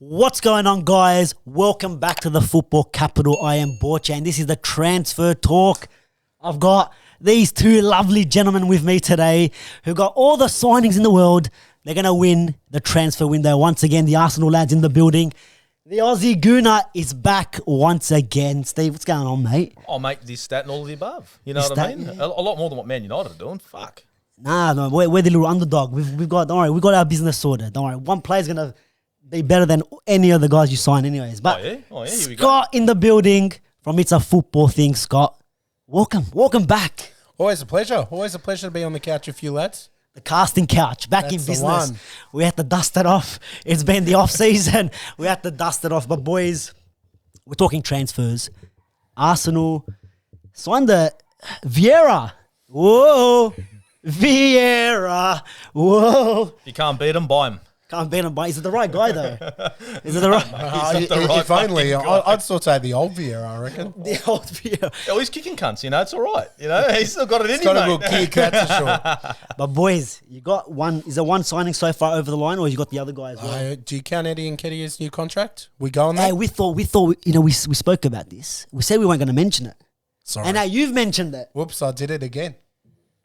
What's going on, guys? Welcome back to the Football Capital. I am Borcha, and this is the Transfer Talk. I've got these two lovely gentlemen with me today who got all the signings in the world. They're going to win the transfer window once again. The Arsenal lads in the building. The Aussie Gooner is back once again. Steve, what's going on, mate? I'll make this, that, and all of the above. You know what I mean? Yeah. A lot more than what Man United are doing. Fuck. No, we're the little underdog. We've got, don't worry, we've got our business sorted. Don't worry, one player's going to be better than any of the guys you sign anyways. But Here we go. Scott in the building from It's a Football Thing. Scott, welcome back. Always a pleasure. Always a pleasure to be on the couch with you lads. The casting couch back in That's the business. one. We had to dust it off. It's been the off season. We had to dust it off. But boys, we're talking transfers. Arsenal signed the Vieira. Whoa, Vieira. Whoa. You can't beat them, buy them. Can't beat him, but is it the right guy though? Is it the right? If only, I'd sort of say the old Vieira, I reckon. The old Vieira. Oh, he's kicking cunts, you know, it's all right. You know, he's still got it in It's him, got a mate. good kick, that's for sure. But boys, you got one. Is there one signing so far over the line, or you got the other guy as well? Do you count Eddie Nketiah's new contract? We go on Hey, that? we thought, you know, we spoke about this. We said we weren't going to mention it, Sorry. and now you've mentioned it. Whoops, I did it again.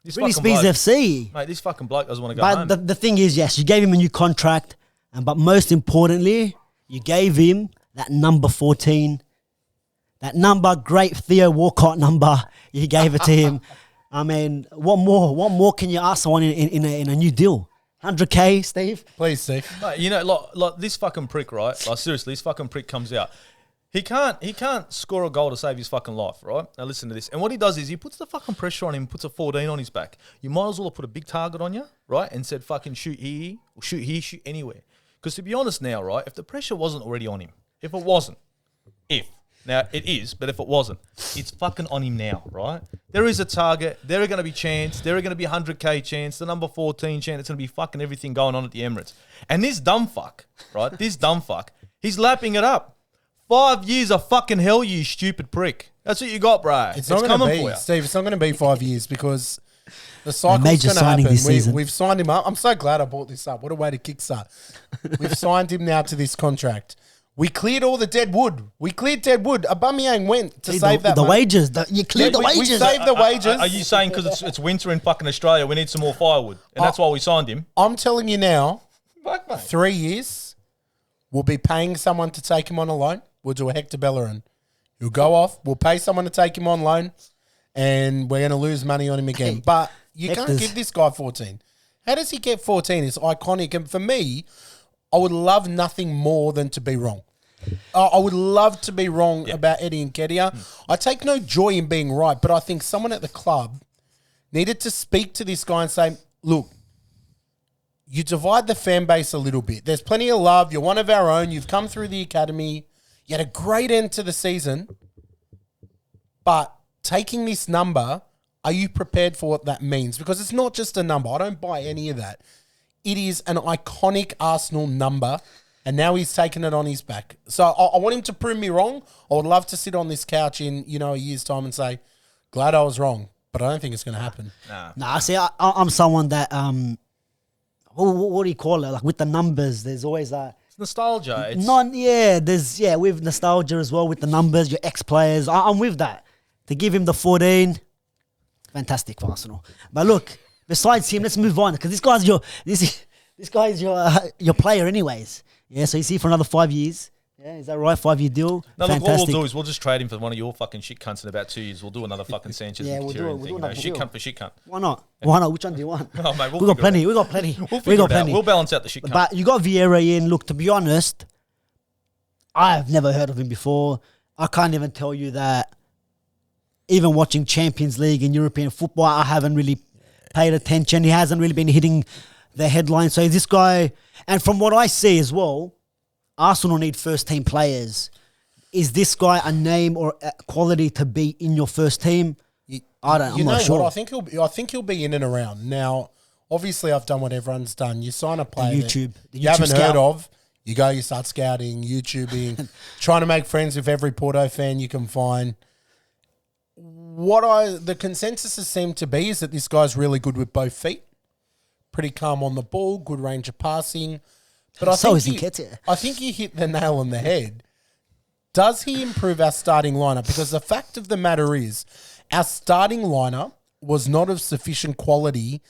This Really fucking Speeds bloke, FC. mate, this fucking bloke doesn't want to go But home. the thing is, yes, you gave him a new contract, but most importantly, you gave him that number 14, that number, great Theo Walcott number. You gave it to him. I mean, what more can you ask someone in a new deal? 100K, Steve? Please, Steve. Mate, you know, like this fucking prick, right? Like seriously, this fucking prick comes out. He can't score a goal to save his fucking life, right? Now listen to this. And what he does is he puts the fucking pressure on him, puts a 14 on his back. You might as well have put a big target on you, right? And said fucking shoot here, or shoot here, shoot anywhere. Because to be honest now, right, if the pressure wasn't already on him, now it is, but if it wasn't, it's fucking on him now, right? There is a target. There are going to be chance. There are going to be 100K chance. The number 14 chance. It's going to be fucking everything going on at the Emirates. And this dumb fuck, right? He's lapping it up. 5 years of fucking hell, you stupid prick. That's what you got, bro. It's not going coming to for be, you. Steve, it's not going to be 5 years because the cycle's major going to signing happen. this season. We've signed him up. I'm so glad I brought this up. What a way to kickstart. We've signed him now to this contract. We cleared all the dead wood. Aubameyang went to save that the money. wages. You cleared the wages. We saved the wages. Are you saying because it's winter in fucking Australia, we need some more firewood? And that's why we signed him? I'm telling you now, Fuck, mate. 3 years, we'll be paying someone to take him on a loan. We'll do a Hector Bellerin. He'll go off. We'll pay someone to take him on loan, and we're going to lose money on him again. But you can't give this guy 14. How does he get 14? It's iconic. And for me, I would love nothing more than to be wrong. I would love to be wrong about Eddie Nketiah. I take no joy in being right, but I think someone at the club needed to speak to this guy and say, look, you divide the fan base a little bit. There's plenty of love. You're one of our own. You've come through the academy. You had a great end to the season. But taking this number, are you prepared for what that means? Because it's not just a number. I don't buy any of that. It is an iconic Arsenal number, and now he's taken it on his back. So I want him to prove me wrong. I would love to sit on this couch in a year's time and say, glad I was wrong. But I don't think it's going to happen. Nah, see, I'm someone that what do you call it? Like with the numbers, there's always that. It's nostalgia. It's With nostalgia as well with the numbers, your ex-players. I'm with that. To give him the 14, fantastic for Arsenal. But look, besides him, let's move on because this guy's your player anyways. Yeah, so you see for another 5 years. Yeah, is that right? 5 year deal. No, look, fantastic. what we'll do is we'll just trade him for one of your fucking shit cunts in about 2 years. We'll do another fucking Sanchez Yeah, and we'll do it. Mkhitaryan We'll thing. do You know, another shit deal. cunt for shit cunt. Why not? Why not? Which one do you want? Oh, mate, we got plenty. We got plenty. We'll figure it out. We'll balance out the shit cunt. But you got Vieira in. Look, to be honest, I've never heard of him before. I can't even tell you that. Even watching Champions League and European football, I haven't really paid attention. He hasn't really been hitting the headlines. So is this guy, and from what I see as well, Arsenal need first team players. Is this guy a name or a quality to be in your first team? I'm not sure. What? I think he'll be in and around. Now, obviously, I've done what everyone's done. You sign a player The you haven't scout. heard of. You go, you start scouting, YouTubing, trying to make friends with every Porto fan you can find. The consensus has seemed to be is that this guy's really good with both feet. Pretty calm on the ball, good range of passing. But I So think is Nketiah. I think you hit the nail on the head. Does he improve our starting lineup? Because the fact of the matter is, our starting lineup was not of sufficient quality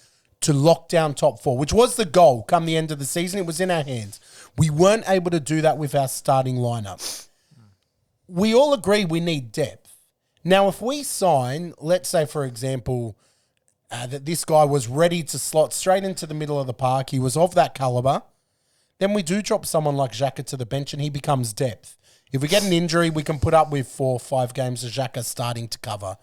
to lock down top four, which was the goal come the end of the season. It was in our hands. We weren't able to do that with our starting lineup. We all agree we need depth. Now, if we sign, let's say, for example, that this guy was ready to slot straight into the middle of the park, he was of that caliber, then we do drop someone like Xhaka to the bench and he becomes depth. If we get an injury, we can put up with 4 or 5 games of Xhaka starting to cover.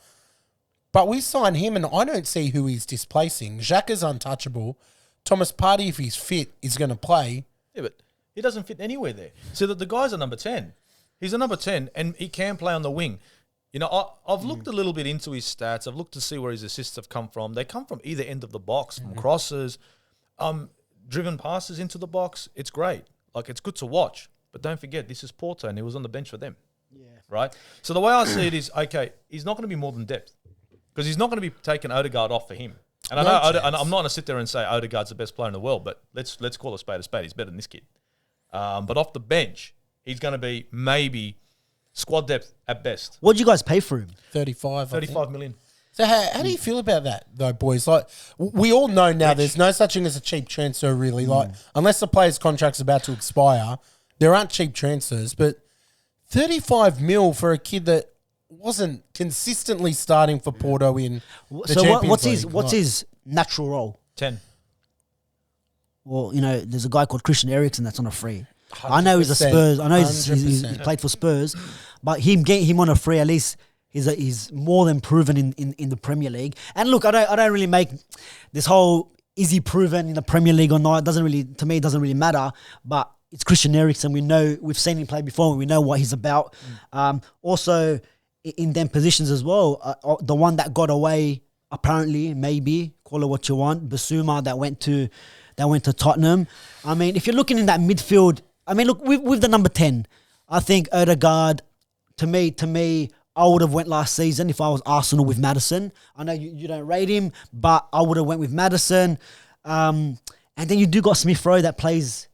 But we sign him and I don't see who he's displacing. Xhaka's untouchable. Thomas Partey, if he's fit, is going to play. Yeah, but he doesn't fit anywhere there. So that the guy's a number 10. He's a number 10 and he can play on the wing. You know, I've looked a little bit into his stats. I've looked to see where his assists have come from. They come from either end of the box, from crosses, driven passes into the box. It's great. Like, it's good to watch. But don't forget, this is Porto, and he was on the bench for them. Yeah. Right? So the way I see it is, okay, he's not going to be more than depth. Because he's not going to be taking Odegaard off for him. And I know, and I'm not going to sit there and say Odegaard's the best player in the world, but let's call a spade a spade. He's better than this kid. But off the bench, he's going to be maybe squad depth at best. What did you guys pay for him? 35 million. So how do you feel about that, though, boys? Like, we all know now there's no such thing as a cheap transfer, really. Like, unless the player's contract's about to expire, there aren't cheap transfers. But 35 mil for a kid that wasn't consistently starting for Porto in the Champions League. What's his natural role? 10. Well, you know, there's a guy called Christian Eriksen that's on a free. I know he's a Spurs. I know he's played for Spurs, but him getting him on a free, at least he's more than proven in the Premier League. And look, I don't really make this whole is he proven in the Premier League or not. It doesn't really, to me, it doesn't really matter. But it's Christian Eriksen. We've seen him play before. We know what he's about. Also, in them positions as well, the one that got away, apparently, maybe call it what you want, Basuma that went to Tottenham. I mean, if you're looking in that midfield, I mean, look, with the number 10, I think Odegaard, to me, I would have went last season if I was Arsenal with Maddison. I know you don't rate him, but I would have went with Maddison. And then you do got Smith Rowe that plays.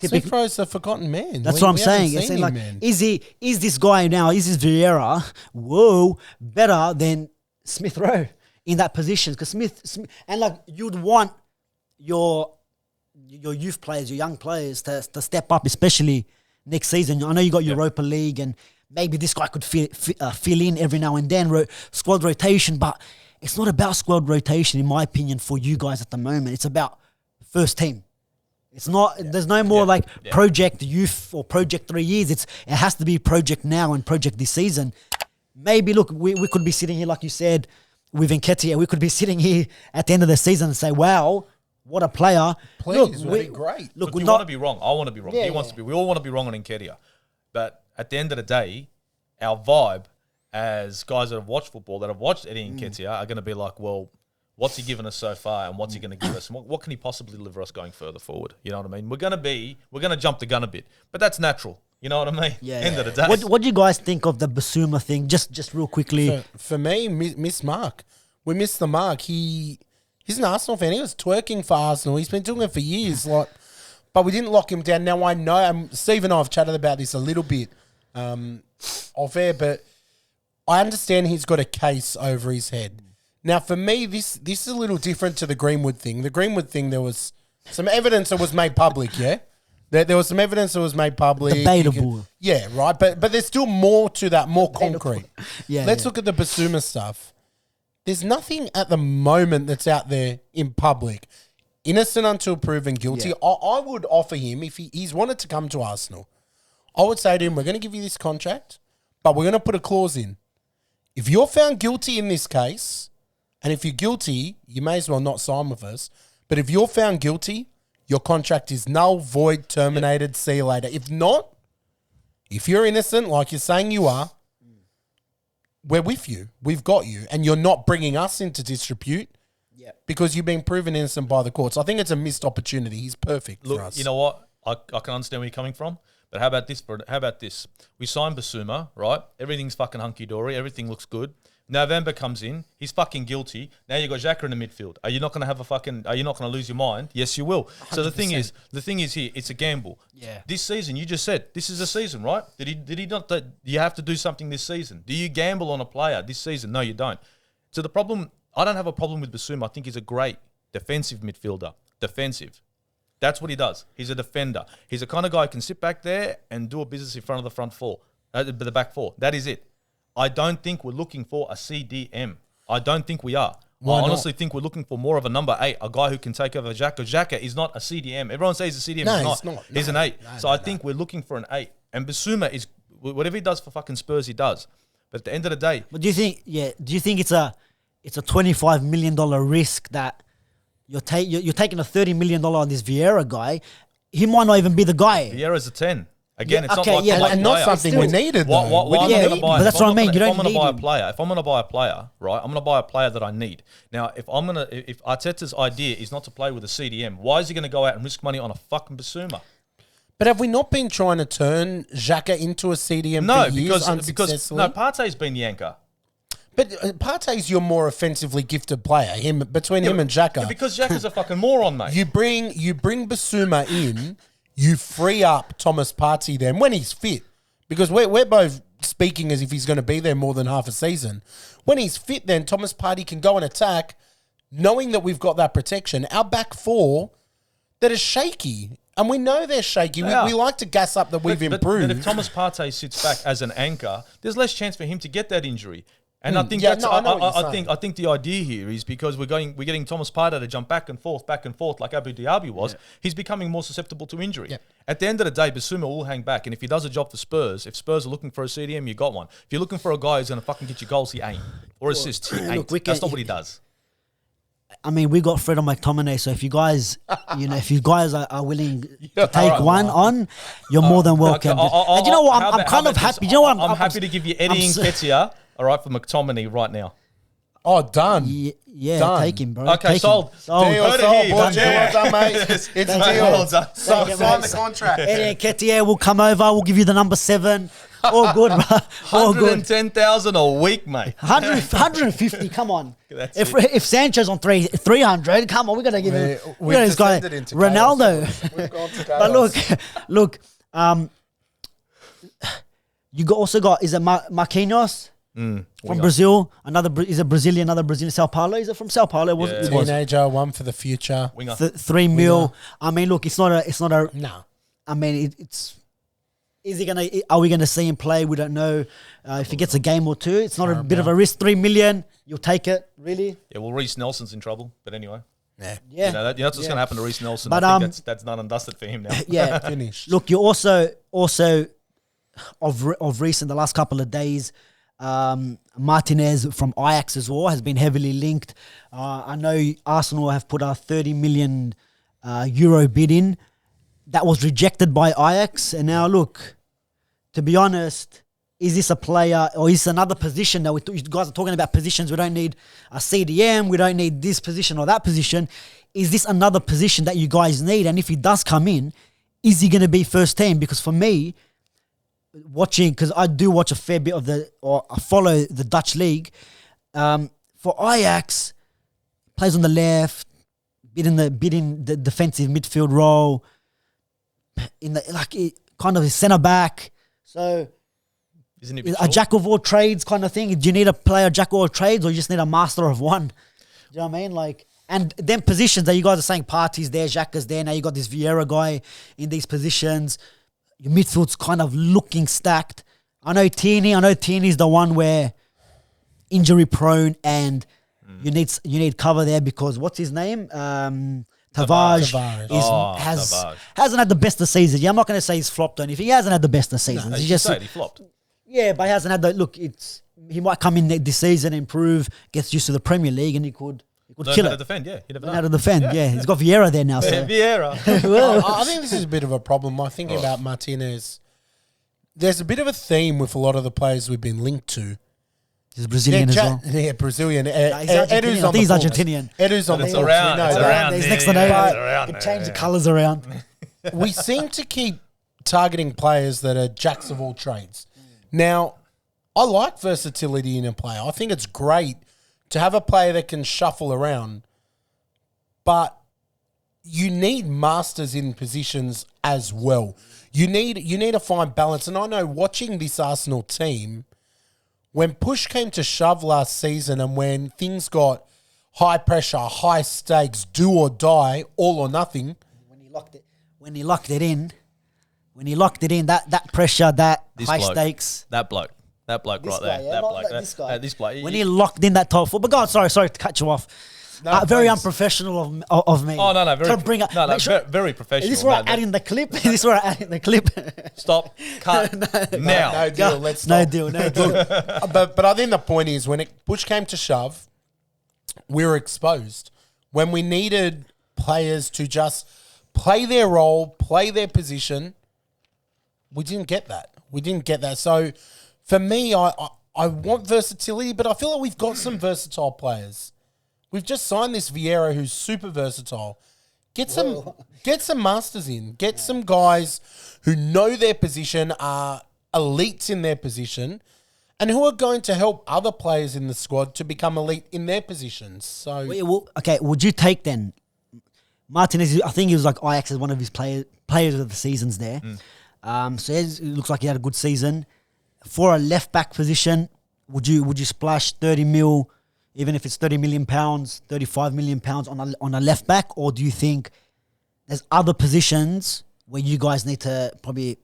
Smith Rowe's a forgotten man. That's what I'm saying. It's like, is this guy now? Is this Vieira? Whoa, better than Smith Rowe in that position? Because Smith, and like you'd want your youth players, your young players to step up, especially next season. I know you got Europa League, and maybe this guy could fill in every now and then, squad rotation, but it's not about squad rotation, in my opinion, for you guys at the moment. It's about first team. It's not. There's no more project youth or project 3 years. It has to be project now and project this season. Maybe look, we could be sitting here like you said with Nketiah. We could be sitting here at the end of the season and say, "Wow, what a player!" Please, would be great. Look, you want to be wrong. I want to be wrong. He wants to be. We all want to be wrong on Nketiah. But at the end of the day, our vibe as guys that have watched football, that have watched Eddie Nketiah, are going to be like, well, what's he given us so far, and what's he going to give us, and what can he possibly deliver us going further forward? You know what I mean? We're going to jump the gun a bit, but that's natural. You know what I mean? Yeah. End of the day. What do you guys think of the Basuma thing? Just real quickly. For me, miss mark. We missed the mark. He's an Arsenal fan. He was twerking for Arsenal. He's been doing it for years. But we didn't lock him down. Now I know, Steve and I have chatted about this a little bit off air, but I understand he's got a case over his head. Now, for me, this is a little different to the Greenwood thing. The Greenwood thing, there was some evidence that was made public, yeah? There was some evidence that was made public. Debatable. Yeah, right. But there's still more to that, more concrete. Let's look at the Basuma stuff. There's nothing at the moment that's out there in public. Innocent until proven guilty. Yeah. I would offer him, if he's wanted to come to Arsenal, I would say to him, we're going to give you this contract, but we're going to put a clause in. If you're found guilty in this case, and if you're guilty, you may as well not sign with us. But if you're found guilty, your contract is null, void, terminated, see you later. If not, if you're innocent, like you're saying you are, we're with you. We've got you. And you're not bringing us into disrepute because you've been proven innocent by the courts. I think it's a missed opportunity. He's perfect for us. You know what? I can understand where you're coming from. But how about this? We signed Basuma, right? Everything's fucking hunky-dory. Everything looks good. November comes in. He's fucking guilty. Now you got Xhaka in the midfield. Are you not going to have a fucking? Are you not going to lose your mind? Yes, you will. 100%. So the thing is here. It's a gamble. Yeah. This season, you just said this is a season, right? Did he not? Do you have to do something this season? Do you gamble on a player this season? No, you don't. So the problem, I don't have a problem with Basuma. I think he's a great defensive midfielder. Defensive. That's what he does. He's a defender. He's the kind of guy who can sit back there and do a business in front of the front four, the back four. That is it. I don't think we're looking for a CDM. I don't think we are. I honestly think we're looking for more of a number 8, a guy who can take over Xhaka. Xhaka is not a CDM. Everyone says he's a CDM. No, he's not. He's an 8. I think we're looking for an 8. And Basuma is, whatever he does for fucking Spurs, he does. But at the end of the day... But do you think it's a $25 million risk that you're taking a $30 million on this Vieira guy? He might not even be the guy. Vieira's a 10. Again, Yeah, it's okay, not like yeah, like and player. not something we needed. Why am I Yeah, going to buy? but that's what I mean. You don't If I'm going to need buy a him. player, if I'm going to buy a player, right, I'm going to buy a player that I need. Now, if Arteta's idea is not to play with a CDM, why is he going to go out and risk money on a fucking Basuma? But have we not been trying to turn Xhaka into a CDM No, for years because unsuccessfully? Partey's been the anchor. But Partey's your more offensively gifted player. Between him and Xhaka. Yeah, because Xhaka's a fucking moron, mate. You bring Basuma in, you free up Thomas Partey then when he's fit. Because we're both speaking as if he's going to be there more than half a season. When he's fit then, Thomas Partey can go and attack, knowing that we've got that protection. Our back four that is shaky. And we know they're shaky. We like to gas up that we've improved. But if Thomas Partey sits back as an anchor, there's less chance for him to get that injury. And I think Yeah, that's no, I know what you're I think the idea here is because we're getting Thomas Partey to jump back and forth like Abu Dhabi was. Yeah. He's becoming more susceptible to injury. Yeah. At the end of the day, Basuma will hang back, and if he does a job for Spurs, if Spurs are looking for a CDM, you got one. If you're looking for a guy who's going to fucking get you goals, he ain't, or assists, he ain't. That's not what he does. I mean, we got Fredo McTominay, so if you guys, are willing to take one on, you're more than welcome. And you know what? I'm kind of happy. You know what? I'm happy to give you Eddie Nketiah, all right, for McTominay right now. Oh, done. Yeah, done. take him, bro. Okay, take sold. Deal, Heard sold, it here. boys. Well done, mate. It's a deal. Well done. Sign the contract. Eddie Nketiah will come over. We'll give you the number 7. All good, bro. All good. 110,000 a week, mate. 150. Come on. That's If Sancho's on 300, come on. We gotta give him. We gotta this guy descended into Ronaldo. We've gone to But look. You also got is it Marquinhos from Brazil? Another Brazilian, Sao Paulo. Is it from Sao Paulo? Yeah. It was Teenager, one for the future. Winger. 3 mil. I mean, look, it's not a. No. I mean, it's. Is he gonna? Are we gonna see him play? We don't know. If he gets a game or two, it's not a bit of a risk. 3 million, you'll take it, really? Yeah, well, Reece Nelson's in trouble, but anyway. Yeah. Yeah, You know, that's what's going to happen to Reece Nelson. But, I think that's done and dusted for him now. yeah. Finished. Look, you also of recent, the last couple of days, Martínez from Ajax as well has been heavily linked. I know Arsenal have put a 30 million euro bid in. That was rejected by Ajax. And now, look, to be honest, is this a player or is this another position that you guys are talking about positions? We don't need a CDM. We don't need this position or that position. Is this another position that you guys need? And if he does come in, is he going to be first team? Because for me, because I do watch a fair bit I follow the Dutch league. For Ajax, plays on the left, bit in the defensive midfield role, kind of a centre back. So, Isn't it a jack of all trades kind of thing? Do you need a player jack of all trades, or you just need a master of one? Do you know what I mean? And then positions that you guys are saying, Partey's there, Xhaka's there. Now you got this Vieira guy in these positions. Your midfield's kind of looking stacked. I know Tierney's the one where injury prone and you need cover there because what's his name? Tavares hasn't had the best of season. Yeah, I'm not going to say he's flopped or anything. He hasn't had the best of seasons. He flopped. Yeah, but he hasn't had the look. He might come in this season, improve, gets used to the Premier League, and he could kill it. Defend, yeah. You never know. How to defend, yeah. He's got Vieira there now. So. Vieira. Well, I think this is a bit of a problem. I'm thinking about Martínez. There's a bit of a theme with a lot of the players we've been linked to. He's Brazilian as well. Yeah, Brazilian. He's Argentinian. I think he's Argentinian. Edu's on the It's board. around. We know It's that. around. He's next to Yeah, Neymar. Can change the colours around. We seem to keep targeting players that are jacks of all trades. Now, I like versatility in a player. I think it's great to have a player that can shuffle around, but you need masters in positions as well. You need to find balance. And I know watching this Arsenal team, when push came to shove last season and when things got high pressure, high stakes, do or die, all or nothing. When he locked it in, that pressure, that This high bloke. stakes. That bloke right This there. guy, yeah, That not bloke. like this guy. This bloke. When he locked in that top foot. But God, sorry to cut you off. No, Very please. unprofessional of me. Oh, no. Very, To bring up, no, make sure- very professional. Is this where I no, add in the clip? Is this where I add in the clip? Stop. Cut. Now. No deal. Let's No stop. deal. But I think the point is when push came to shove, we were exposed. When we needed players to just play their role, play their position, we didn't get that. So for me, I want versatility, but I feel like we've got some versatile players. We've just signed this Vieira who's super versatile. Get some masters in. Get some guys who know their position, are elites in their position, and who are going to help other players in the squad to become elite in their positions. So Okay, would you take then Martínez? I think he was like Ajax as one of his players of the seasons there. So it looks like he had a good season. For a left back position, would you splash 30 mil, even if it's 30 million pounds, 35 million pounds on a left back, or do you think there's other positions where you guys need to probably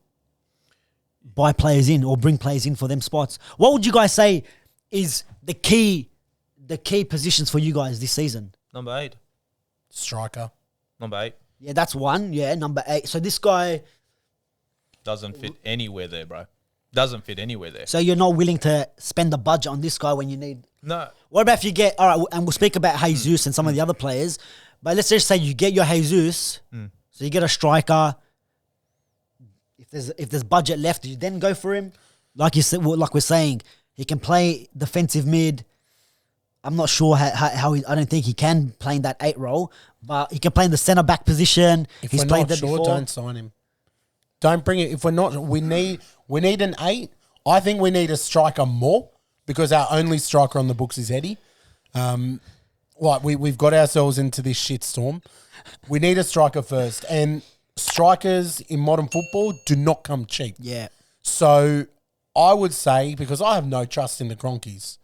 buy players in or bring players in for them spots? What would you guys say is the key positions for you guys this season? Number 8. striker. Number 8. Yeah, that's one. Yeah, number 8. So this guy. Doesn't fit anywhere there, bro. Doesn't fit anywhere there. So you're not willing to spend the budget on this guy when you need. No. What about if you get, all right, and we'll speak about Jesus and some of the other players, but let's just say you get your Jesus, so you get a striker. If there's budget left, do you then go for him? Like you said, like we're saying, he can play defensive mid. I'm not sure how I don't think he can play in that 8 role, but he can play in the centre back position. If He's we're played not there sure, before. don't sign him. Don't bring it. If we're not, we need an 8. I think we need a striker more because our only striker on the books is Eddie. We've got ourselves into this shitstorm. We need a striker first, and strikers in modern football do not come cheap. Yeah. So I would say, because I have no trust in the Cronkies,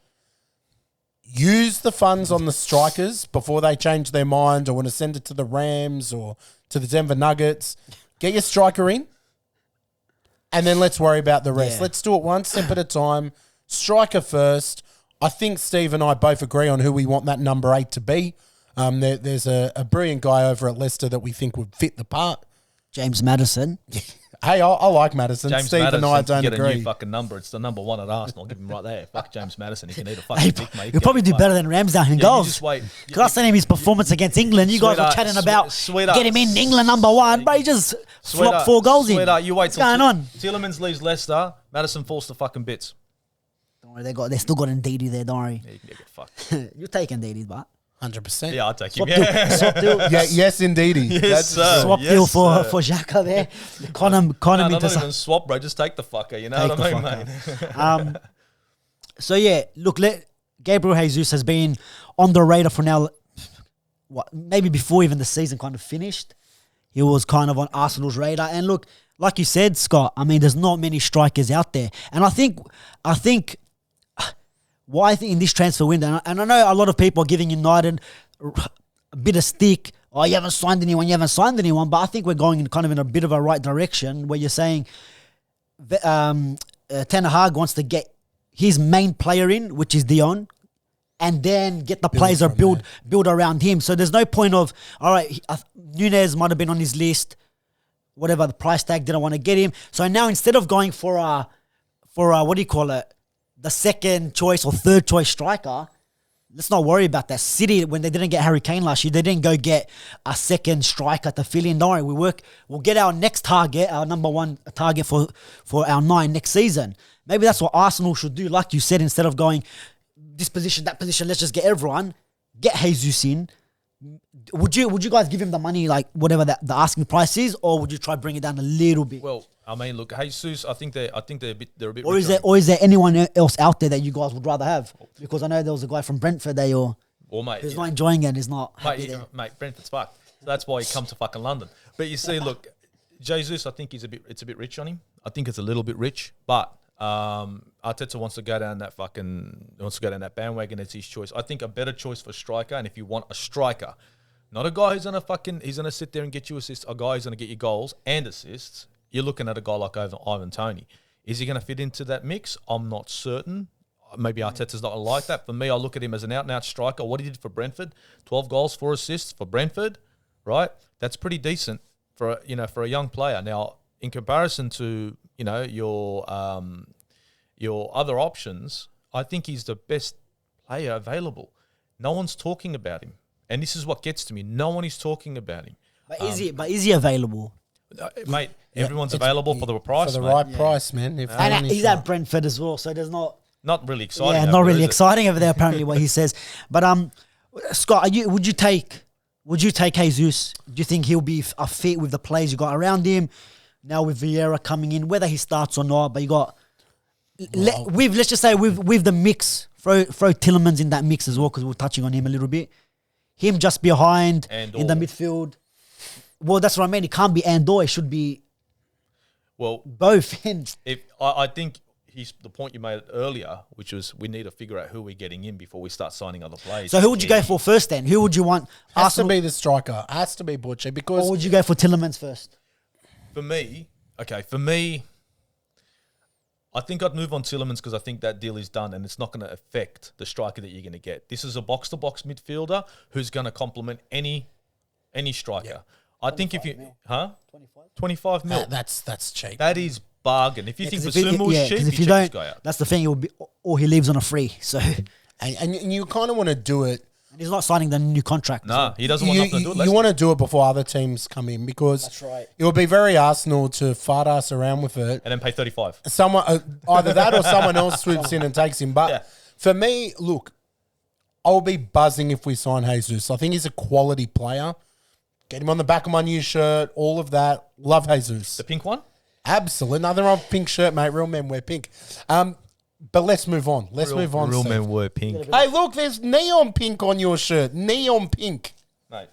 use the funds on the strikers before they change their mind or want to send it to the Rams or to the Denver Nuggets. Get your striker in, and then let's worry about the rest. Yeah. Let's do it one step at a time. Striker first. I think Steve and I both agree on who we want that number 8 to be. There's a brilliant guy over at Leicester that we think would fit the part. James Maddison. Hey, I like Madison. James Steve Maddison and I can don't get a agree. new fucking number. It's the number 1 at Arsenal. I'll give him right there. Fuck James Maddison. He can eat a fucking dick, mate. He'll probably do better than Ramsdale in You goals. just wait. Because I seen him his performance against England. You guys were Sweetheart, chatting about sweetheart. get him in England number 1, but he just flopped 4 goals in. Sweetheart, you wait What's till going on? Tielemans leaves Leicester. Madison falls to fucking bits. Don't worry, they still got Ndidi there. Don't worry. Yeah, you can get fucked. You're taking Ndidi, but 100%. Yeah, I'll take him. swap deal, Yeah. swap deal, Yeah, yes, indeedy. Yes, sir. swap Yes, deal sir. for Xhaka there. Con him No, into not some. even swap, bro. Just take the fucker. You know Take what I the mean, fucker. mate? So yeah, look, Gabriel Jesus has been on the radar for now. Maybe before even the season kind of finished, he was kind of on Arsenal's radar. And look, like you said, Scott, I mean, there's not many strikers out there, and I think why I think in this transfer window, and I know a lot of people are giving United a bit of stick. Oh, you haven't signed anyone, but I think we're going in kind of in a bit of a right direction where you're saying Ten Hag wants to get his main player in, which is Dion, and then get the players or build around him. So there's no point of, all right, Nunez might have been on his list, whatever, the price tag, didn't want to get him. So now instead of going for a what do you call it, the second choice or third choice striker, let's not worry about that. City, when they didn't get Harry Kane last year, they didn't go get a second striker to fill in. Don't worry, we'll get our next target, our number 1 target for our 9 next season. Maybe that's what Arsenal should do. Like you said, instead of going this position, that position, let's just get everyone, get Jesus in. Would you guys give him the money, like whatever the asking price is, or would you try bring it down a little bit? Well, I mean, look, Jesus. I think they're a bit. They're a bit. Or is there anyone else out there that you guys would rather have? Because I know there was a guy from Brentford there, who's not enjoying it. He's not happy there. Mate, Brentford's fucked. So that's why he come to fucking London. But you see, look, Jesus. I think it's a bit rich on him. I think it's a little bit rich, but Arteta wants to go down that bandwagon. It's his choice. I think a better choice for striker, and if you want a striker, not a guy who's gonna sit there and get you assists, a guy who's gonna get you goals and assists. You're looking at a guy like Ivan Toney. Is he gonna fit into that mix? I'm not certain. Maybe Arteta's not like that. For me, I look at him as an out-and-out striker. What he did for Brentford, 12 goals, 4 assists for Brentford, right? That's pretty decent for a young player. Now, in comparison to your other options, I think he's the best player available. No one's talking about him, and this is what gets to me. No one is talking about him. But is he available? Mate, everyone's available for the price. For the right price, man. And he's at Brentford as well, so there's not really exciting. Yeah, not really exciting over there. Apparently, what he says. But Scott, would you take Jesus? Do you think he'll be a fit with the players you got around him? Now with Vieira coming in, whether he starts or not, but you got let's just say with the mix, throw Tielemans in that mix as well, because we're touching on him a little bit. Him just behind in the midfield. Well, that's what I mean. It can't be and/or. It should be both. I think the point you made earlier, which was we need to figure out who we're getting in before we start signing other players. So who would you go for first then? Who would you want? Has to be the striker. Has to be Butcher. Because or would you go for Tielemans first? For me, I think I'd move on Tielemans because I think that deal is done and it's not going to affect the striker that you're going to get. This is a box-to-box midfielder who's going to complement any striker. Yeah. I think if you... Mil. Huh? 25 mil. That's cheap. That is bargain. If you think Basuma is cheap, you check this guy out. That's the thing. It will be, or he leaves on a free. So, and you kind of want to do it. And he's not signing the new contract. No, so. He doesn't want nothing to do it. You want to do it before other teams come in because that's right. It would be very Arsenal to fart us around with it. And then pay 35. Someone, either that or someone else swoops in and takes him. But for me, look, I'll be buzzing if we sign Jesus. I think he's a quality player. Get him on the back of my new shirt, all of that. Love Jesus. The pink one? Absolutely. Another on pink shirt, mate. Real men wear pink. But let's move on. Real men wear pink. Hey, look, there's neon pink on your shirt. Neon pink. Mate.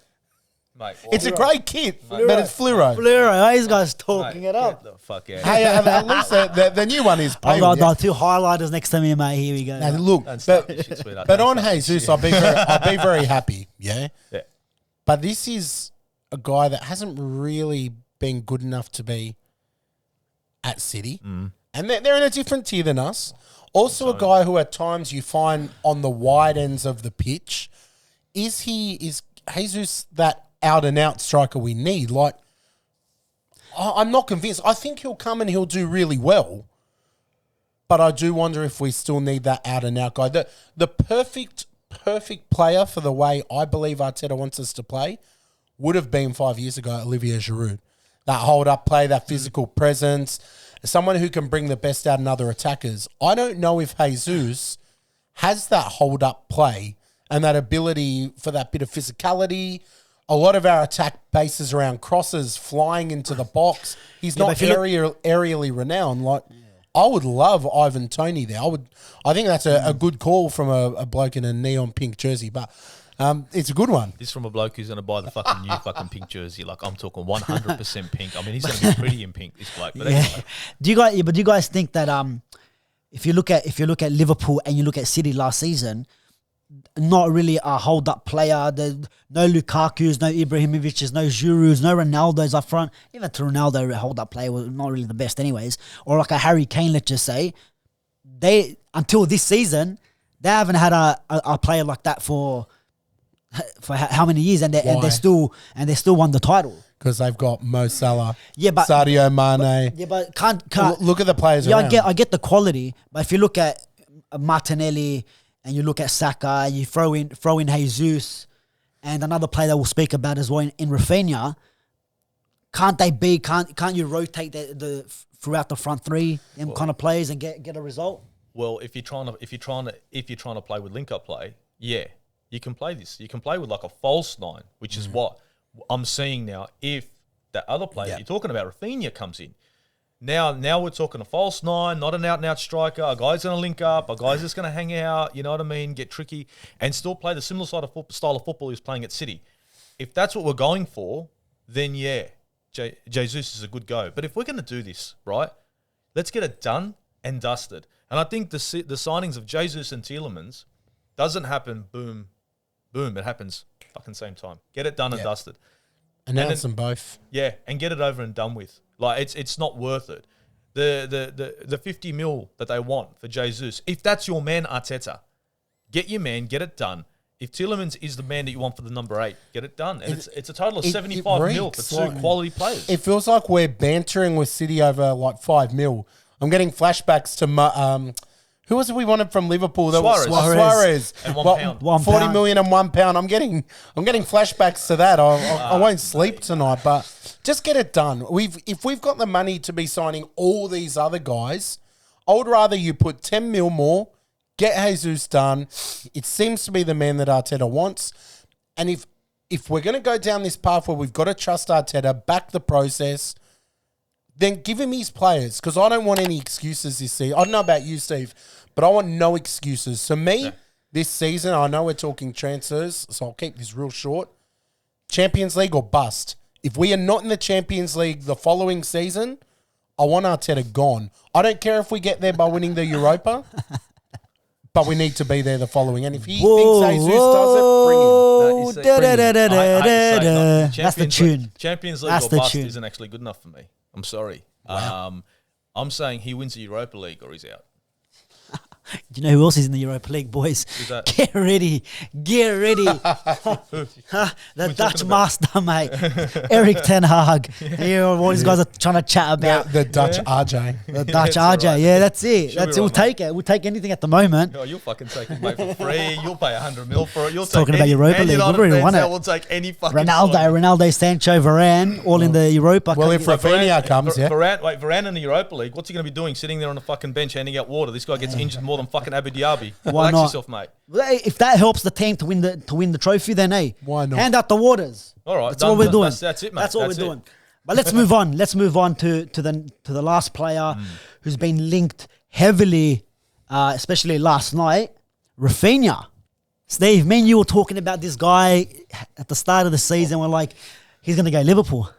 It's a great kit, but it's fluoro. Fluoro. These guys talking it up. Get the fuck out. Hey, at least the new one is pale. I've got 2 highlighters next to me, mate. Here we go. Now, look, but on Jesus, I'll be very happy. Yeah. But this is a guy that hasn't really been good enough to be at City. And they're in a different tier than us. Also a guy who at times you find on the wide ends of the pitch. Is Jesus that out-and-out striker we need? Like, I'm not convinced. I think he'll come and he'll do really well. But I do wonder if we still need that out-and-out guy. The perfect player for the way I believe Arteta wants us to play would have been 5 years ago Olivier Giroud. That hold-up play, that physical presence, someone who can bring the best out in other attackers. I don't know if Jesus has that hold-up play and that ability for that bit of physicality. A lot of our attack bases around crosses, flying into the box. He's not aerially renowned. Like, I would love Ivan Toney there. I think that's a good call from a bloke in a neon pink jersey, but it's a good one. This from a bloke who's going to buy the fucking new fucking pink jersey. Like, I'm talking 100% pink. I mean, he's going to be pretty in pink, this bloke. But anyway. Do you guys think that if you look at Liverpool and you look at City last season, not really a hold-up player. No Lukaku's, no Ibrahimovic's, no Giroud's, no Ronaldo's up front. Even to Ronaldo, a hold-up player was not really the best anyways. Or like a Harry Kane, let's just say. They, until this season, they haven't had a player like that for how many years, and they still won the title. Because they've got Mo Salah, but Sadio Mane. Yeah, but can't look at the players around. I get the quality, but if you look at Martinelli and you look at Saka, you throw in Jesus and another player that we'll speak about as well in Raphinha, can't you rotate the throughout the front three kind of players and get a result? Well, if you're trying to play with link up play, yeah, you can play this. You can play with like a false 9, which is what I'm seeing now. If that other player you're talking about, Raphinha, comes in, Now we're talking a false nine, not an out-and-out striker. A guy's going to link up. A guy's just going to hang out, you know what I mean, get tricky, and still play the similar style of football he was playing at City. If that's what we're going for, then yeah, Jesus is a good go. But if we're going to do this, right, let's get it done and dusted. And I think the signings of Jesus and Tielemans doesn't happen boom, boom. It happens fucking same time. Get it done and dusted. Announce them both. Yeah, and get it over and done with. Like, it's not worth it. The 50 mil that they want for Jesus, if that's your man, Arteta, get your man, get it done. If Tielemans is the man that you want for the number 8, get it done. And it's a total of 75 mil for two quality players. It feels like we're bantering with City over like 5 mil. I'm getting flashbacks to who was it we wanted from Liverpool? Suarez. And £1. 40 million and £1. I'm getting flashbacks to that. I won't sleep tonight, but just get it done. If we've got the money to be signing all these other guys, I would rather you put 10 mil more, get Jesus done. It seems to be the man that Arteta wants. And if we're going to go down this path where we've got to trust Arteta, back the process, then give him his players, because I don't want any excuses this season. I don't know about you, Steve, but I want no excuses. So this season, I know we're talking transfers, so I'll keep this real short. Champions League or bust. If we are not in the Champions League the following season, I want Arteta gone. I don't care if we get there by winning the Europa, but we need to be there the following. And if he thinks Jesus does it, bring him. That's the tune. Champions League or bust isn't actually good enough for me. I'm sorry. Wow. I'm saying he wins the Europa League or he's out. Do you know who else is in the Europa League, boys? Who's that? Get ready. The Dutch master, mate. Eric Ten Hag. All these guys are trying to chat about. The Dutch RJ. The Dutch RJ. Right. Yeah, that's it. We'll take it. We'll take anything at the moment. Oh, you'll fucking take it, mate, for free. You'll pay 100 mil for it. You'll talking about Europa League. We've already won it. We'll take any fucking Ronaldo, Sancho, Varane, all in the Europa. Well, if Raphinha comes, Varane in the Europa League, what's he going to be doing? Sitting there on the fucking bench handing out water. This guy gets injured more than fucking Abu Dhabi. Relax yourself, mate. If that helps the team to win the trophy, then why not? Hand out the waters. All right, that's all we're doing. That's it, mate. That's all we're doing. But let's move on. Let's move on to the last player who's been linked heavily, especially last night, Raphinha. Steve, me and you were talking about this guy at the start of the season. We're like, he's going to go Liverpool,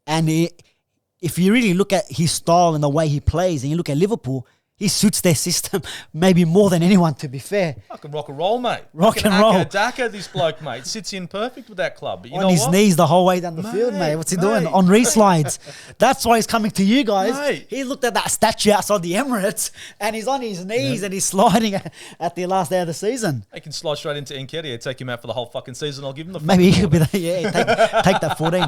and if you really look at his style and the way he plays, and you look at Liverpool, he suits their system maybe more than anyone, to be fair. Fucking rock and roll, mate. Rock and roll. Daka, this bloke, mate. Sits in perfect with that club. But you on know his what? knees the whole way down the field, mate. What's he doing? On re-slides. That's why he's coming to you guys. Mate. He looked at that statue outside the Emirates and he's on his knees and he's sliding at the last day of the season. They can slide straight into Nketiah, take him out for the whole fucking season. I'll give him the maybe he could be that. Yeah, take that 14.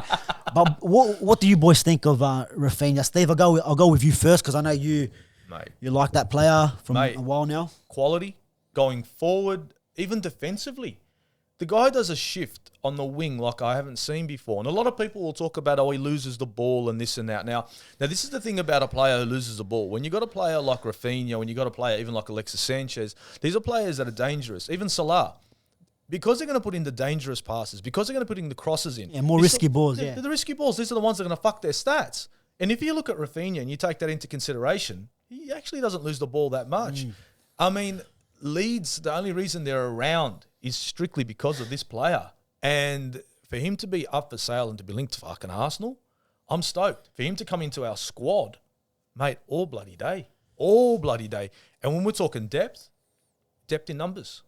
But what do you boys think of Raphinha? Steve, I'll go with you first because I know you... Mate. You like that player from a while now? Quality, going forward, even defensively. The guy does a shift on the wing like I haven't seen before. And a lot of people will talk about, he loses the ball and this and that. Now this is the thing about a player who loses the ball. When you got a player like Raphinha, when you got a player even like Alexis Sanchez, these are players that are dangerous. Even Salah. Because they're going to put in the dangerous passes, because they're going to put in the crosses in. Yeah, more risky balls, yeah. The risky balls, these are the ones that are going to fuck their stats. And if you look at Raphinha and you take that into consideration, he actually doesn't lose the ball that much. I mean, Leeds, the only reason they're around is strictly because of this player. And for him to be up for sale and to be linked to fucking Arsenal, I'm stoked. For him to come into our squad, mate, all bloody day. All bloody day. And when we're talking depth in numbers.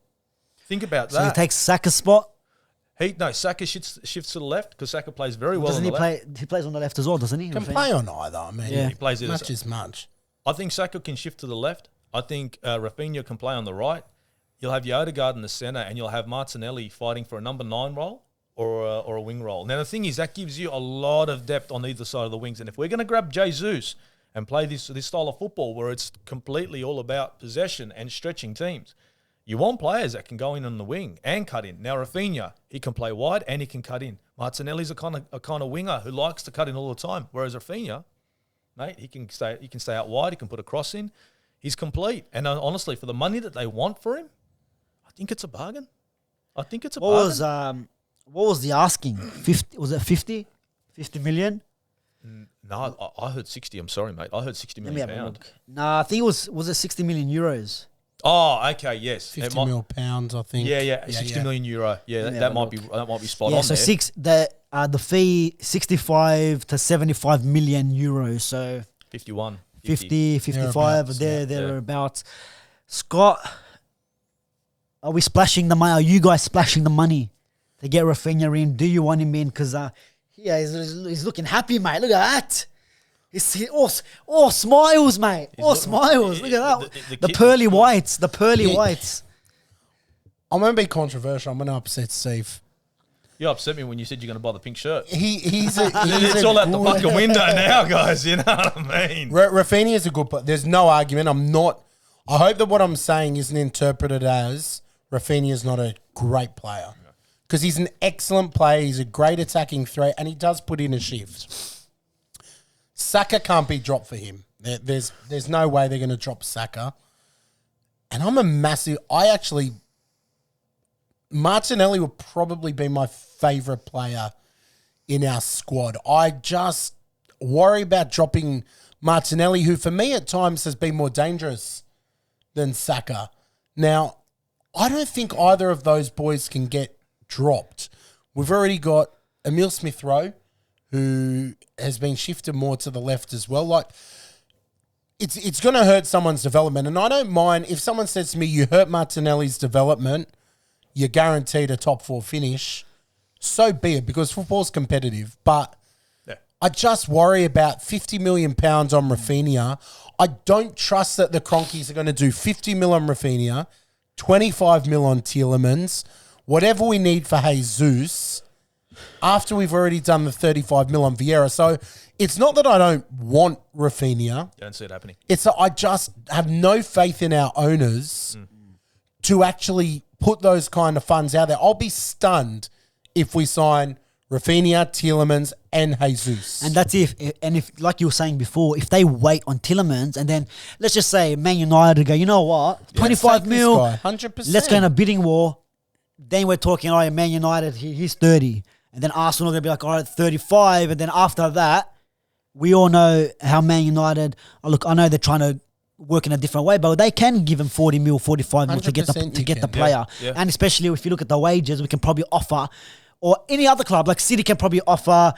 Think about that. So he takes Saka's spot? Saka shifts to the left because Saka plays very well on the left. He plays on the left as well, doesn't he? Can play on either. I mean, he plays either. Much is much. I think Saka can shift to the left. I think Raphinha can play on the right. You'll have your Odegaard in the centre and you'll have Martinelli fighting for a number 9 role or a wing role. Now, the thing is, that gives you a lot of depth on either side of the wings. And if we're going to grab Jesus and play this style of football where it's completely all about possession and stretching teams, you want players that can go in on the wing and cut in. Now, Raphinha, he can play wide and he can cut in. Martinelli's a kind of winger who likes to cut in all the time, whereas Raphinha, mate, he can stay out wide. He can put a cross in. He's complete. And honestly, for the money that they want for him, I think it's a bargain. What was the asking? 50? Was it 50? 50 million? No, I heard 60. I'm sorry, mate. I heard 60 Let me million have a pounds. look. Nah, I think it was it 60 million euros. Oh, okay, yes. 50 mil pounds, I think. Yeah, 60 million euro. Yeah, Let me that have a might be spot Yeah, on so there. the fee 65 to 75 million euros. So 51. 50, 55, Thereabouts, thereabouts. Scott, are we splashing the money? Are you guys splashing the money to get Raphinha in? Do you want him in? Because he's looking happy, mate. Look at that. He's all smiles, mate. All smiles. Look at that. The pearly whites. The pearly whites. I'm going to be controversial. I'm going to upset Steve. You upset me when you said you're going to buy the pink shirt. It's all out the fucking window now, guys. You know what I mean? Raphinha is a good player. There's no argument. I hope that what I'm saying isn't interpreted as Raphinha is not a great player. Because he's an excellent player. He's a great attacking threat, and he does put in a shift. Saka can't be dropped for him. There's no way they're going to drop Saka. And Martinelli would probably be my favourite player in our squad. I just worry about dropping Martinelli, who for me at times has been more dangerous than Saka. Now, I don't think either of those boys can get dropped. We've already got Emile Smith-Rowe, who has been shifted more to the left as well. Like, it's going to hurt someone's development. And I don't mind if someone says to me, you hurt Martinelli's development, you're guaranteed a top 4 finish. So be it, because football's competitive. But I just worry about £50 million on Raphinha. I don't trust that the Cronkies are going to do 50 mil on Raphinha, 25 mil on Tielemans, whatever we need for Jesus, after we've already done the 35 mil on Vieira. So it's not that I don't want Raphinha. You don't see it happening. It's that I just have no faith in our owners to actually put those kind of funds out there. I'll be stunned if we sign Raphinha, Tielemans, and Jesus. And that's if like you were saying before, if they wait on Tielemans and then let's just say Man United go, you know what, 25 mil, 100%. let's go in a bidding war. Then we're talking, all right, Man United, he's 30. And then Arsenal are going to be like, all right, 35. And then after that, we all know how Man United, look, I know they're trying to work in a different way, but they can give him 40 mil, 45 mil to get the player. Yeah. And especially if you look at the wages, we can probably offer, or any other club, like City can probably offer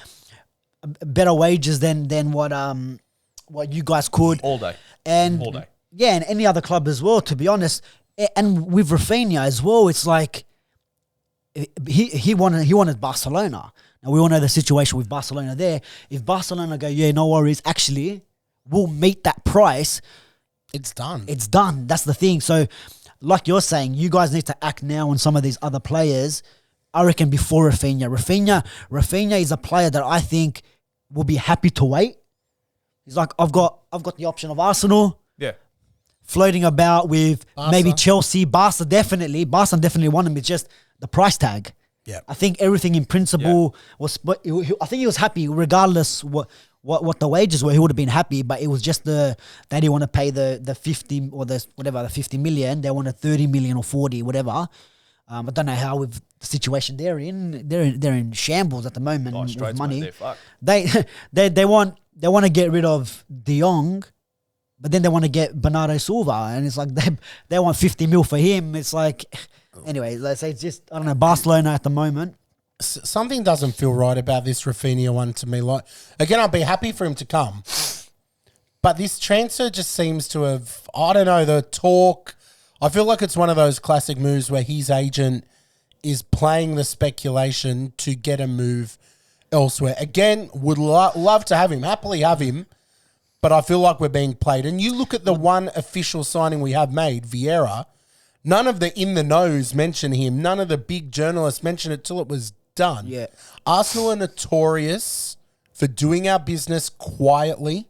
better wages than what you guys could. All day. And all day. Yeah, and any other club as well, to be honest. And with Raphinha as well, it's like he wanted Barcelona. Now we all know the situation with Barcelona there. If Barcelona go, yeah, no worries, actually, we'll meet that price. It's done. It's done. That's the thing. So, like you're saying, you guys need to act now on some of these other players. I reckon before Raphinha. Raphinha is a player that I think will be happy to wait. He's like, I've got the option of Arsenal. Yeah. Floating about with Barca. maybe Chelsea. Barca definitely want him. It's just the price tag. Yeah. I think everything in principle was. But I think he was happy regardless what the wages were. He would have been happy, but it was just they didn't want to pay the 50 or the 50 million. They wanted 30 million or 40, whatever. I don't know how with the situation they're in. They're in shambles at the moment with money. They want to get rid of De Jong, but then they want to get Bernardo Silva, and it's like they want 50 mil for him. It's like, anyway, let's say it's just, I don't know, Barcelona at the moment. Something doesn't feel right about this Raphinha one to me. Like, again, I'd be happy for him to come, but this transfer just seems to have, I don't know, the talk. I feel like it's one of those classic moves where his agent is playing the speculation to get a move elsewhere. Again, would love to have him, happily have him, but I feel like we're being played. And you look at the one official signing we have made, Vieira, none of the in-the-knows mention him. None of the big journalists mention it till it was done. Yeah. Arsenal are notorious for doing our business quietly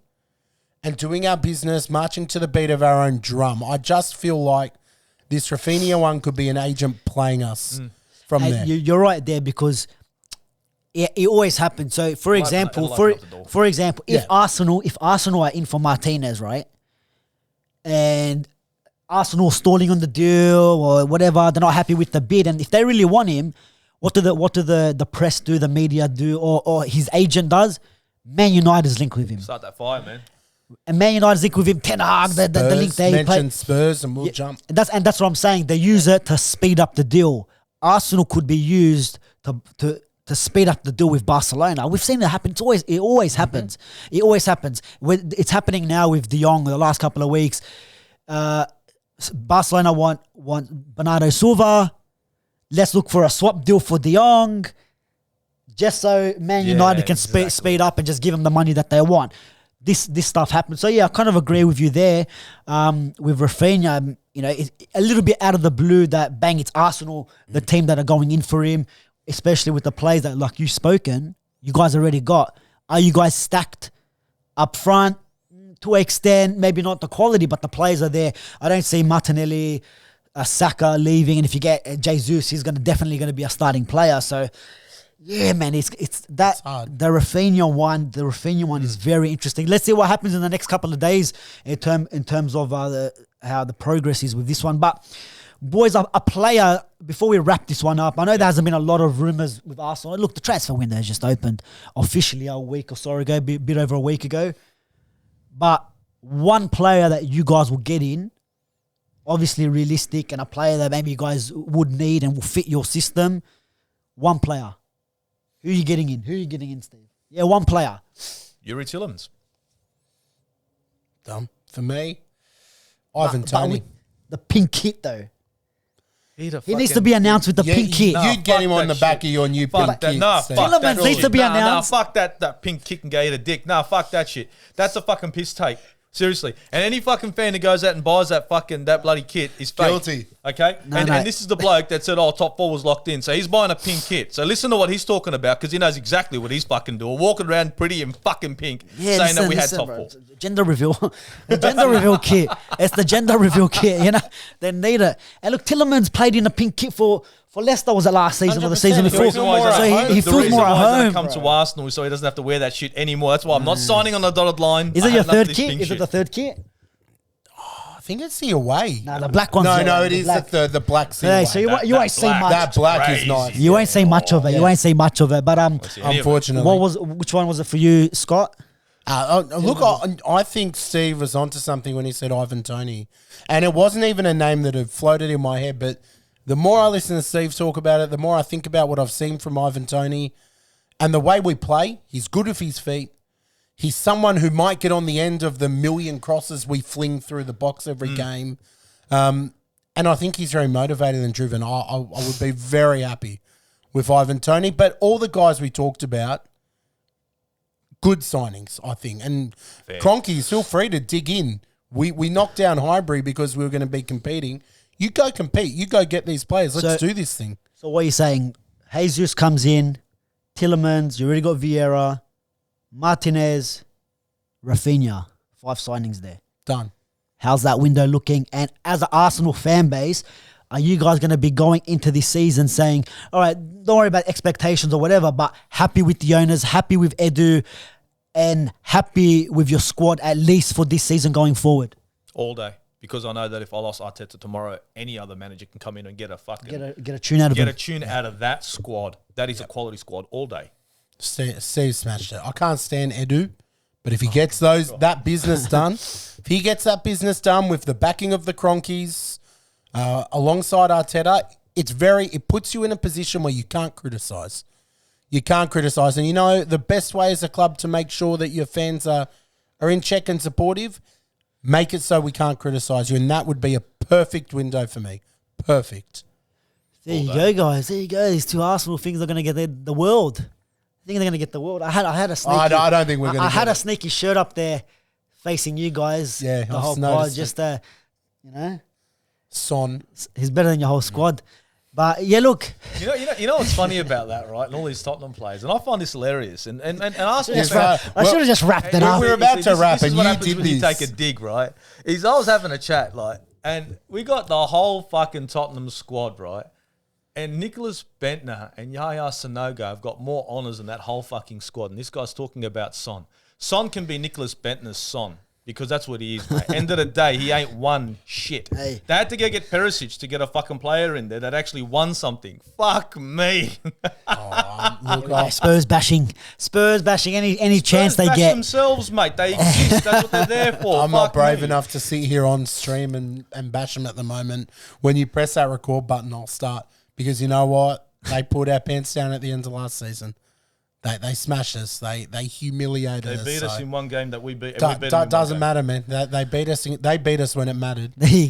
and doing our business, marching to the beat of our own drum. I just feel like this Raphinha one could be an agent playing us from there. You're right there because it always happens. So, for example, if Arsenal are in for Martínez, right, and Arsenal stalling on the deal or whatever, they're not happy with the bid, and if they really want him, what do the press do, the media do, or his agent does? Man United's linked with him. Start that fire, man. And Man United's linked with him. Ten Hag, the link there. Mention Spurs and we'll jump. And that's what I'm saying. They use it to speed up the deal. Arsenal could be used to speed up the deal with Barcelona. We've seen it happen. It always happens. It always happens. It's happening now with De Jong the last couple of weeks. Barcelona want Bernardo Silva. Let's look for a swap deal for De Jong, just so Man United can speed up and just give them the money that they want. This stuff happens. So yeah, I kind of agree with you there. With Raphinha, it's a little bit out of the blue that bang, it's Arsenal, the team that are going in for him, especially with the players that, like you've spoken, you guys already got. Are you guys stacked up front? To an extent, maybe not the quality, but the players are there. I don't see Martinelli, Saka leaving, and if you get Jesus, he's definitely going to be a starting player. So, yeah, man, it's hard. The Raphinha one is very interesting. Let's see what happens in the next couple of days in terms of how the progress is with this one. But boys, a player, before we wrap this one up, I know there hasn't been a lot of rumours with Arsenal. Look, the transfer window has just opened officially a week or so ago, a bit over a week ago. But one player that you guys will get in, obviously realistic, and a player that maybe you guys would need and will fit your system. One player. Who are you getting in? Steve? Yeah, one player. Yuri Tielemans. Dumb. For me, Ivan Toney. The pink kit, though. He needs to be announced with the pink kit. You'd get him on the back of your new pink kit. Tielemans needs to be announced. Fuck that pink kick and go eat a dick. Nah, fuck that shit. That's a fucking piss take. Seriously. And any fucking fan that goes out and buys that bloody kit is fake. Guilty. Okay? And this is the bloke that said, top four was locked in. So he's buying a pink kit. So listen to what he's talking about, because he knows exactly what he's fucking doing. Walking around pretty in fucking pink, saying that we had top four. Gender reveal. Gender reveal kit. It's the gender reveal kit, They need it. And look, Tielemans played in a pink kit for Leicester, was it last season or the season before? So he feels more at home. Come to Arsenal, so he doesn't have to wear that shit anymore. That's why I'm not signing on the dotted line. Is it your third kit? Is it the third kit? I think it's the away. No, the black one's No, it is the black seal. Yeah, so you won't see much. That black is nice. You won't see much of it. You won't see much of it. But unfortunately, which one was it for you, Scott? Look, I think Steve was onto something when he said Ivan Toney, and it wasn't even a name that had floated in my head. But the more I listen to Steve talk about it, the more I think about what I've seen from Ivan Toney, and the way we play. He's good with his feet. He's someone who might get on the end of the million crosses we fling through the box every game. And I think he's very motivated and driven. I would be very happy with Ivan Toney. But all the guys we talked about, good signings, I think. And Kroenke, feel free to dig in. We knocked down Highbury because we were going to be competing. You go compete. You go get these players. Let's do this thing. So what are you saying? Jesus comes in, Tielemans, you already got Vieira, Martínez, Raphinha. 5 signings there. Done. How's that window looking? And as an Arsenal fan base, are you guys going to be going into this season saying, all right, don't worry about expectations or whatever, but happy with the owners, happy with Edu, and happy with your squad at least for this season going forward? All day. Because I know that if I lost Arteta tomorrow, any other manager can come in and get a fucking... Get a tune out of him. Get a tune out of that squad. That is a quality squad all day. Steve smashed it. I can't stand Edu, but if he gets that business done, if he gets that business done with the backing of the Kroenkes, alongside Arteta, it puts you in a position where you can't criticise. You can't criticise. And the best way as a club to make sure that your fans are in check and supportive, make it so we can't criticise you. And that would be a perfect window for me. Perfect. There you go, guys. There you go. These two Arsenal things are going to get the world. I think they're going to get the world. I had a sneaky... I don't think we're going to I had a sneaky shirt up there facing you guys. Yeah, the whole squad. Just, Son. He's better than your whole squad. But, yeah, look. You know what's funny about that, right? And all these Tottenham players. And I find this hilarious. And Arsenal... I should have just wrapped it up. We're about to wrap, and you did when you take a dig, right? I was having a chat, and we got the whole fucking Tottenham squad, right? And Nicholas Bentner and Yaya Sanogo have got more honours than that whole fucking squad. And this guy's talking about Son. Son can be Nicholas Bentner's son because that's what he is, mate. End of the day, he ain't won shit. Hey. They had to go get Perisic to get a fucking player in there that actually won something. Fuck me. Spurs bashing. Any chance they bash get. themselves, mate. They exist. That's what they're there for. I'm not Fuck brave me. enough to sit here on stream and bash them at the moment. When you press that record button, I'll start. Because you know what? They pulled our pants down at the end of last season. They smashed us. They humiliated us. They beat us in one game that we beat. Doesn't matter, man. They beat us. They beat us when it mattered. There you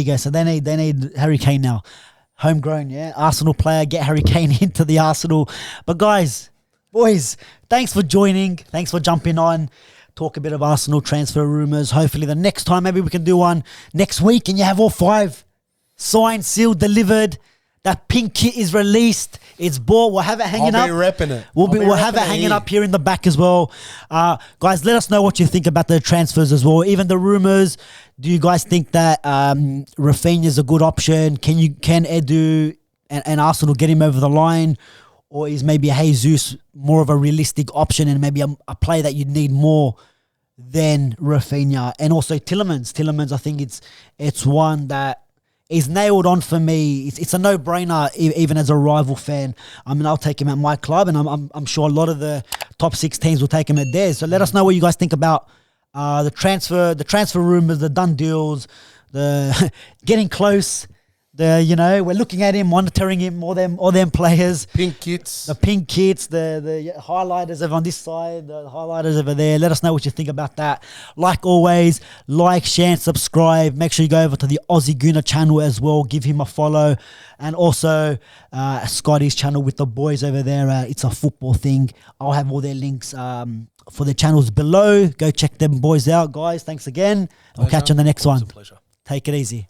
go. So they need Harry Kane now. Homegrown, yeah. Arsenal player, get Harry Kane into the Arsenal. But guys, boys, thanks for joining. Thanks for jumping on. Talk a bit of Arsenal transfer rumours. Hopefully the next time, maybe we can do one next week and you have all 5 signed, sealed, delivered. That pink kit is released. It's bought. We'll have it hanging up. I'll be repping it. We'll have it hanging up here in the back as well. Guys, let us know what you think about the transfers as well. Even the rumours. Do you guys think that Raphinha is a good option? Can Edu and Arsenal get him over the line? Or is maybe Jesus more of a realistic option and maybe a player that you'd need more than Raphinha? And also Tielemans. Tielemans, I think it's one that is nailed on for me. It's a no-brainer, even as a rival fan. I mean, I'll take him at my club, and I'm sure a lot of the top 6 teams will take him at theirs. So let us know what you guys think about the transfer rumors, the done deals, the getting close. We're looking at him, monitoring him, all them players. Pink kits. The pink kits, the highlighters over on this side, the highlighters over there. Let us know what you think about that. Like always, like, share, and subscribe. Make sure you go over to the Aussie Gooner channel as well. Give him a follow. And also Scotty's channel with the boys over there. It's a football thing. I'll have all their links for their channels below. Go check them boys out, guys. Thanks again. I'll catch you on the next one. It's a pleasure. Take it easy.